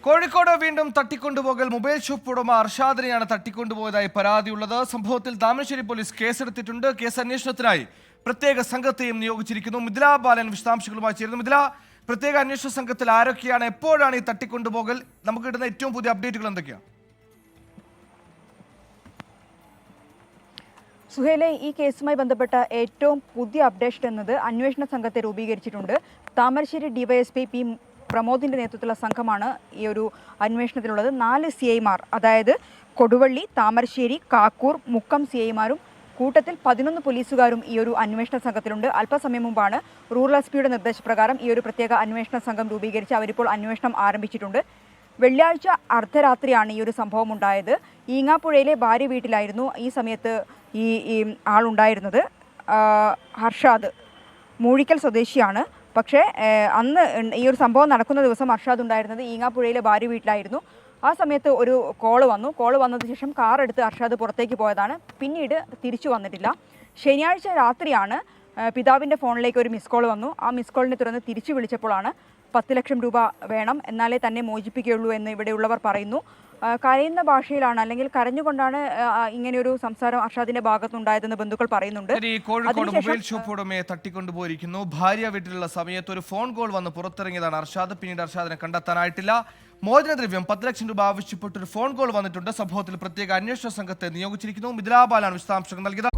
കോഴിക്കോട് വീണ്ടും തട്ടിക്കൊണ്ടുപോകൽ. Mobile shop ഉടമ അർഷാദിനെയാണ് തട്ടിക്കൊണ്ടുപോയതായി പരാതിയുള്ളത്. സംഭവത്തിൽ താമരശ്ശേരി പോലീസ് കേസെടുത്തിട്ടുണ്ട്. കേസ് അന്വേഷണത്തിനായി പ്രത്യേക സംഘത്തെയും നിയോഗിച്ചിരിക്കുന്നു. മിഥില ബാലൻ വിശദാംശങ്ങളുമായി ചേരുന്നു. മിഥില, പ്രത്യേക അന്വേഷണ സംഘത്തിൽ ആരൊക്കെയാണ്, എപ്പോഴാണ് ഈ തട്ടിക്കൊണ്ടുപോകൽ? നമുക്ക് കിട്ടുന്ന ഏറ്റവും പുതിയ അപ്ഡേറ്റുകൾ എന്തൊക്കെയാണ്? സുഹേലെ, ഈ കേസുമായി ബന്ധപ്പെട്ട ഏറ്റവും പുതിയ അപ്ഡേഷൻ എന്നത് അന്വേഷണ സംഘത്തെ രൂപീകരിച്ചിട്ടുണ്ട്. താമരശ്ശേരി ഡിവൈഎസ്പി പി പ്രമോദിന്റെ നേതൃത്വത്തിലുള്ള സംഘമാണ് ഈ ഒരു അന്വേഷണത്തിലുള്ളത്. 4 CIമാർ, അതായത് കൊടുവള്ളി, താമരശ്ശേരി, കാക്കൂർ, മുക്കം CIമാരും കൂട്ടത്തിൽ 11 പോലീസുകാരും ഈ ഒരു അന്വേഷണ സംഘത്തിലുണ്ട്. അല്പസമയം മുമ്പാണ് റൂറൽ എസ്പിയുടെ നിർദ്ദേശപ്രകാരം ഈ ഒരു പ്രത്യേക അന്വേഷണ സംഘം രൂപീകരിച്ച് അവരിപ്പോൾ അന്വേഷണം ആരംഭിച്ചിട്ടുണ്ട്. വെള്ളിയാഴ്ച അർദ്ധരാത്രിയാണ് ഈ ഒരു സംഭവം ഉണ്ടായത്. ഈങ്ങാപ്പുഴയിലെ ഭാര്യ വീട്ടിലായിരുന്നു ഈ സമയത്ത് ഈ ആളുണ്ടായിരുന്നത്. ഹർഷാദ് മൂഴിക്കൽ സ്വദേശിയാണ്. പക്ഷേ അന്ന് ഈ ഒരു സംഭവം നടക്കുന്ന ദിവസം അർഷാദ് ഉണ്ടായിരുന്നത് ഈങ്ങാപ്പുഴയിലെ ഭാര്യ വീട്ടിലായിരുന്നു. ആ സമയത്ത് ഒരു കോള് വന്നതിന് ശേഷം കാർ എടുത്ത് അർഷാദ് പുറത്തേക്ക് പോയതാണ്. പിന്നീട് തിരിച്ചു വന്നിട്ടില്ല. ശനിയാഴ്ച രാത്രിയാണ് പിതാവിൻ്റെ ഫോണിലേക്ക് ഒരു മിസ് കോൾ വന്നു. ആ മിസ് കോളിനെ തുടർന്ന് തിരിച്ചു വിളിച്ചപ്പോഴാണ് 10 ലക്ഷം രൂപ വേണം, എന്നാലേ തന്നെ മോചിപ്പിക്കുകയുള്ളൂ എന്ന് ഇവിടെയുള്ളവർ പറയുന്നു. കരയുന്ന ഭാഷയിലാണ്, അല്ലെങ്കിൽ കരഞ്ഞുകൊണ്ടാണ് ഇങ്ങനെയൊരു സംസാരം അർഷാദിന്റെ ഭാഗത്തുണ്ടായതെന്ന് ബന്ധുക്കൾ പറയുന്നുണ്ട്. കോഴിക്കോട് മൊബൈൽ ഷോപ്പ് ഉടമയെ തട്ടിക്കൊണ്ടുപോയിരിക്കുന്നു. ഭാര്യ വീട്ടിലുള്ള സമയത്ത് ഒരു ഫോൺ കോൾ വന്ന് പുറത്തിറങ്ങിയതാണ് അർഷാദ്. പിന്നീട് അർഷാദിനെ കണ്ടെത്താനായിട്ടില്ല. മോചനദ്രവ്യം 10 ലക്ഷം രൂപ ആവശ്യപ്പെട്ടൊരു ഫോൺ കോൾ വന്നിട്ടുണ്ട്. സംഭവത്തിൽ പ്രത്യേക അന്വേഷണ സംഘത്തെ നിയോഗിച്ചിരിക്കുന്നു. മിഥില ബാലാണ് വിശദാംശങ്ങൾ നൽകിയത്.